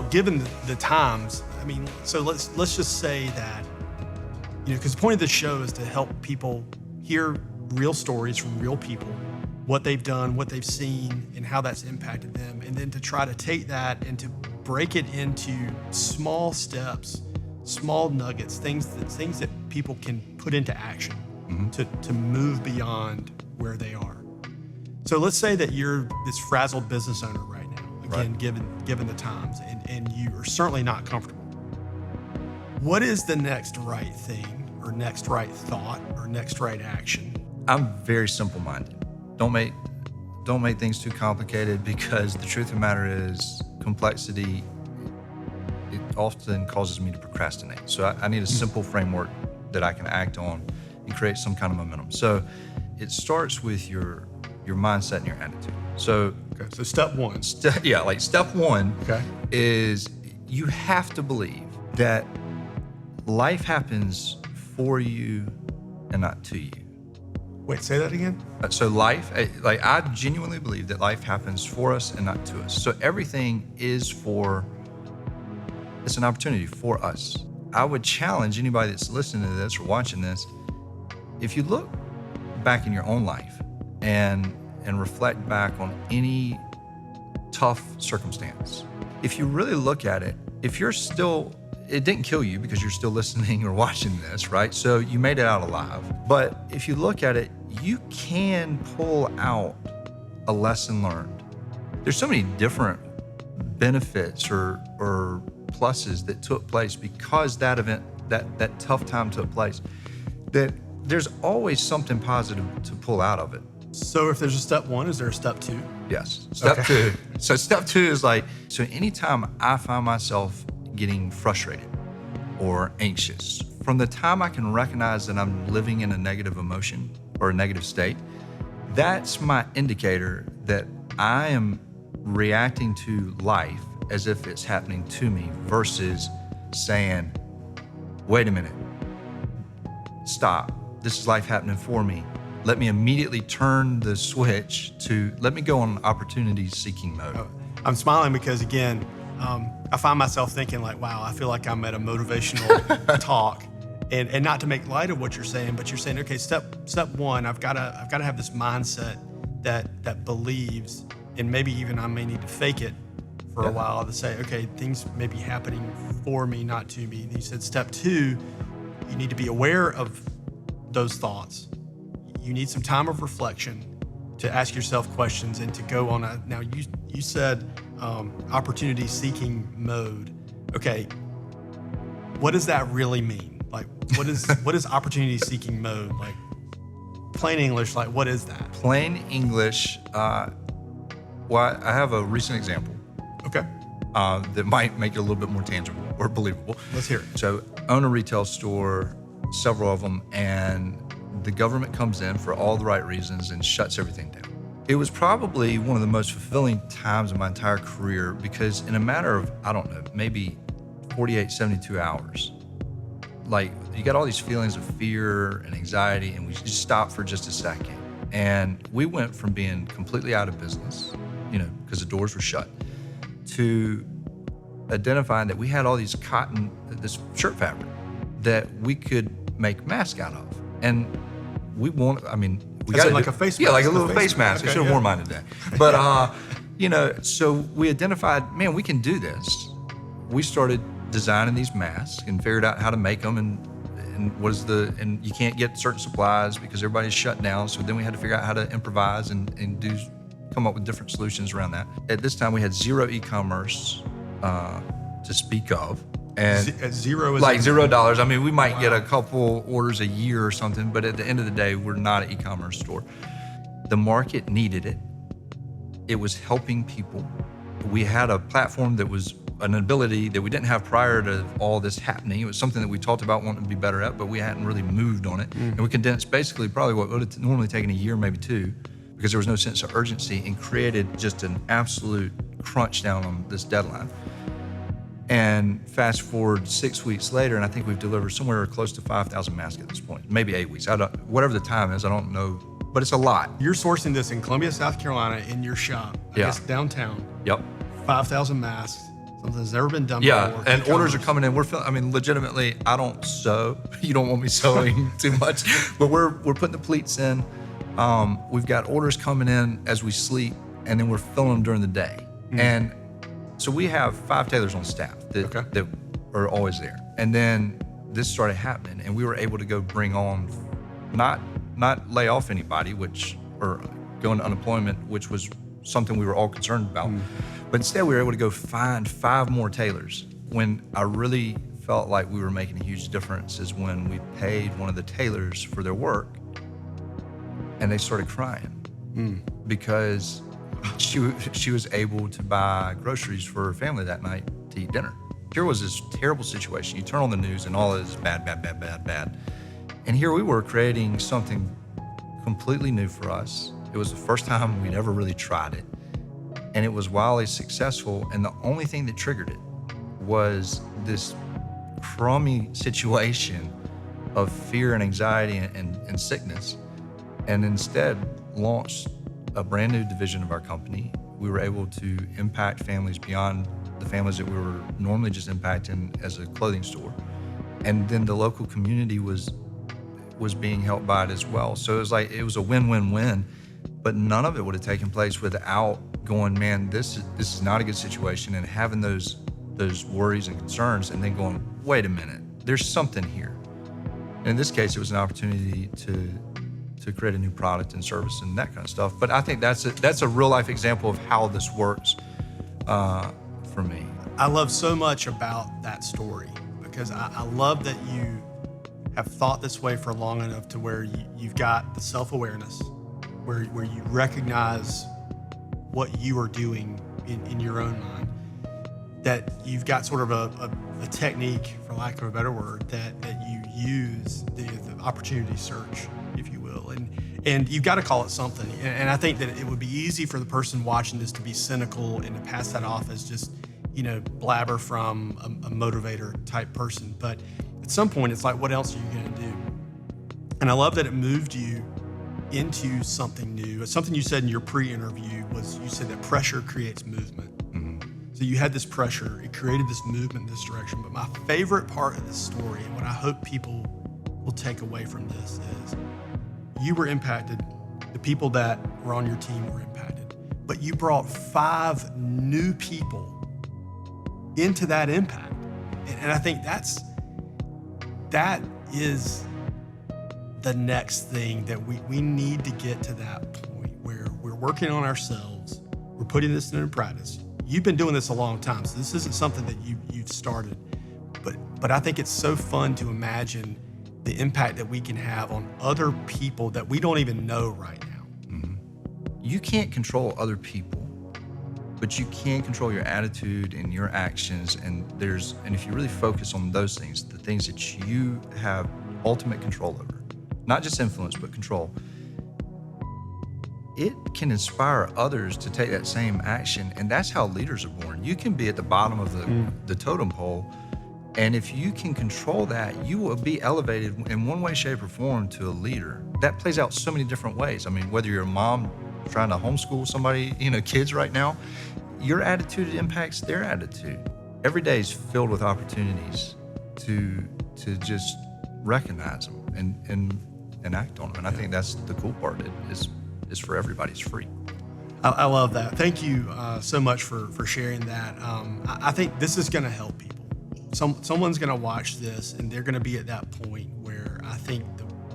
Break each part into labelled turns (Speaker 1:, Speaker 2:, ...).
Speaker 1: given the times, I mean, so let's just say that, because the point of this show is to help people hear real stories from real people, what they've done, what they've seen, and how that's impacted them, and then to try to take that and to break it into small steps, small nuggets, things that people can put into action to move beyond where they are. So let's say that you're this frazzled business owner right now, again, given the times, and you are certainly not comfortable. What is the next right thing, or next right thought, or next right action?
Speaker 2: I'm very simple-minded. Don't make things too complicated, because the truth of the matter is complexity, it often causes me to procrastinate. So I need a simple framework that I can act on and create some kind of momentum. So it starts with your mindset and your attitude. So
Speaker 1: step one.
Speaker 2: Step one is you have to believe that life happens for you and not to you.
Speaker 1: Wait, say that again?
Speaker 2: So life, I genuinely believe that life happens for us and not to us. So everything is it's an opportunity for us. I would challenge anybody that's listening to this or watching this, if you look back in your own life and reflect back on any tough circumstance, if you really look at it, it didn't kill you because you're still listening or watching this, right? So you made it out alive. But if you look at it, you can pull out a lesson learned. There's so many different benefits or pluses that took place because that event, that tough time took place, that there's always something positive to pull out of it.
Speaker 1: So if there's a step one, is there a step two?
Speaker 2: Yes, step two. So step two is so anytime I find myself getting frustrated or anxious, from the time I can recognize that I'm living in a negative emotion or a negative state, that's my indicator that I am reacting to life as if it's happening to me versus saying, wait a minute, stop, this is life happening for me. Let me immediately turn the switch to, let me go on opportunity-seeking mode.
Speaker 1: Oh, I'm smiling because, again, I find myself thinking wow, I feel like I'm at a motivational talk, and not to make light of what you're saying, but you're saying, okay, step one, I've got to have this mindset that believes, and maybe even I may need to fake it for a while to say, okay, things may be happening for me, not to me. And you said step two, you need to be aware of those thoughts. You need some time of reflection to ask yourself questions and to go on now you said opportunity seeking mode. Okay, what does that really mean? What is opportunity seeking mode? Plain English, what is that?
Speaker 2: Plain English, I have a recent example.
Speaker 1: Okay.
Speaker 2: That might make it a little bit more tangible or believable.
Speaker 1: Let's hear it.
Speaker 2: So own a retail store, several of them, and the government comes in for all the right reasons and shuts everything down. It was probably one of the most fulfilling times of my entire career because in a matter of, I don't know, maybe 48, 72 hours, you got all these feelings of fear and anxiety, and we just stopped for just a second. And we went from being completely out of business, because the doors were shut, to identifying that we had all this shirt fabric that we could make masks out of. And we got
Speaker 1: a face mask.
Speaker 2: Yeah, like a little face mask.
Speaker 1: Okay,
Speaker 2: I should have worn mine today. But, so we identified, man, we can do this. We started designing these masks and figured out how to make them and you can't get certain supplies because everybody's shut down. So then we had to figure out how to improvise and come up with different solutions around that. At this time, we had zero e-commerce to speak of. And
Speaker 1: zero is
Speaker 2: $0. I mean, we might get a couple orders a year or something, but at the end of the day, we're not an e-commerce store. The market needed it. It was helping people. We had a platform that was an ability that we didn't have prior to all this happening. It was something that we talked about wanting to be better at, but we hadn't really moved on it. And we condensed basically probably what would have normally taken a year, maybe two, because there was no sense of urgency, and created just an absolute crunch down on this deadline. And fast forward 6 weeks later, and I think we've delivered somewhere close to 5,000 masks at this point, maybe 8 weeks. Whatever the time is, I don't know, but it's a lot.
Speaker 1: You're sourcing this in Columbia, South Carolina, in your shop, I guess downtown.
Speaker 2: Yep.
Speaker 1: 5,000 masks. something that's never been done
Speaker 2: Yeah,
Speaker 1: before.
Speaker 2: and orders are
Speaker 1: E-commerce.
Speaker 2: coming in. I mean, legitimately, I don't sew. You don't want me sewing too much, but we're putting the pleats in. We've got orders coming in as we sleep, and then we're filling them during the day. And so we have 5 tailors on staff that are always there. And then this started happening, and we were able to go bring on, not lay off anybody, or go into unemployment, which was something we were all concerned about. But instead, we were able to go find 5 more tailors. When I really felt like we were making a huge difference is when we paid one of the tailors for their work, and they started crying because she was able to buy groceries for her family that night to eat dinner. Here was this terrible situation. You turn on the news and all is bad, bad, bad, bad, bad. And here we were creating something completely new for us. It was the first time we'd ever really tried it. And it was wildly successful. And the only thing that triggered it was this crummy situation of fear and anxiety and sickness. And instead launched a brand new division of our company. We were able to impact families beyond the families that we were normally just impacting as a clothing store. And then the local community was being helped by it as well. So it was a win-win-win, but none of it would have taken place without going, man, this is not a good situation, and having those worries and concerns, and then going, wait a minute, there's something here. And in this case, it was an opportunity to create a new product and service and that kind of stuff. But I think that's a real life example of how this works for me.
Speaker 1: I love so much about that story because I love that you have thought this way for long enough to where you've got the self-awareness, where you recognize what you are doing in your own mind, that you've got sort of a technique, for lack of a better word, that you use, the opportunity search, if you will. And you've got to call it something. And I think that it would be easy for the person watching this to be cynical and to pass that off as just, blabber from a motivator type person. But at some point, it's like, what else are you going to do? And I love that it moved you into something new. Something you said in your pre-interview was, you said that pressure creates movement. So you had this pressure, it created this movement in this direction. But my favorite part of this story, and what I hope people will take away from this, is you were impacted, the people that were on your team were impacted, but you brought 5 new people into that impact. And I think that is the next thing, that we need to get to that point where we're working on ourselves, we're putting this into practice. You've been doing this a long time, so this isn't something that you've started, but I think it's so fun to imagine the impact that we can have on other people that we don't even know right now.
Speaker 2: You can't control other people, but you can control your attitude and your actions. And if you really focus on those things, the things that you have ultimate control over, not just influence, but control, it can inspire others to take that same action. And that's how leaders are born. You can be at the bottom of the totem pole, and if you can control that, you will be elevated in one way, shape, or form to a leader. That plays out so many different ways. I mean, whether you're a mom trying to homeschool somebody, kids right now, your attitude impacts their attitude. Every day is filled with opportunities to just recognize them and act on them. And I think that's the cool part. It is for everybody. It's free.
Speaker 1: I love that. Thank you so much for sharing that. I think this is going to help people. Someone's going to watch this, and they're going to be at that point where I think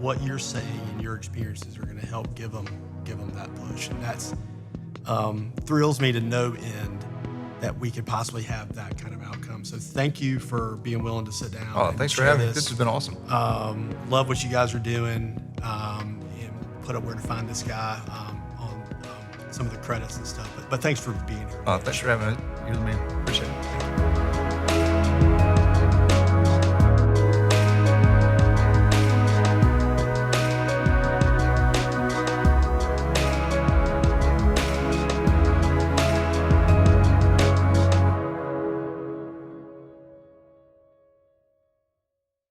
Speaker 1: what you're saying and your experiences are going to help give them that push. And that's thrills me to no end that we could possibly have that kind of outcome. So thank you for being willing to sit down.
Speaker 2: Oh, thanks for having me. This has been awesome.
Speaker 1: Love what you guys are doing, and put up where to find this guy on some of the credits and stuff. But thanks for being here.
Speaker 2: Thanks for having me. You and me. Appreciate it.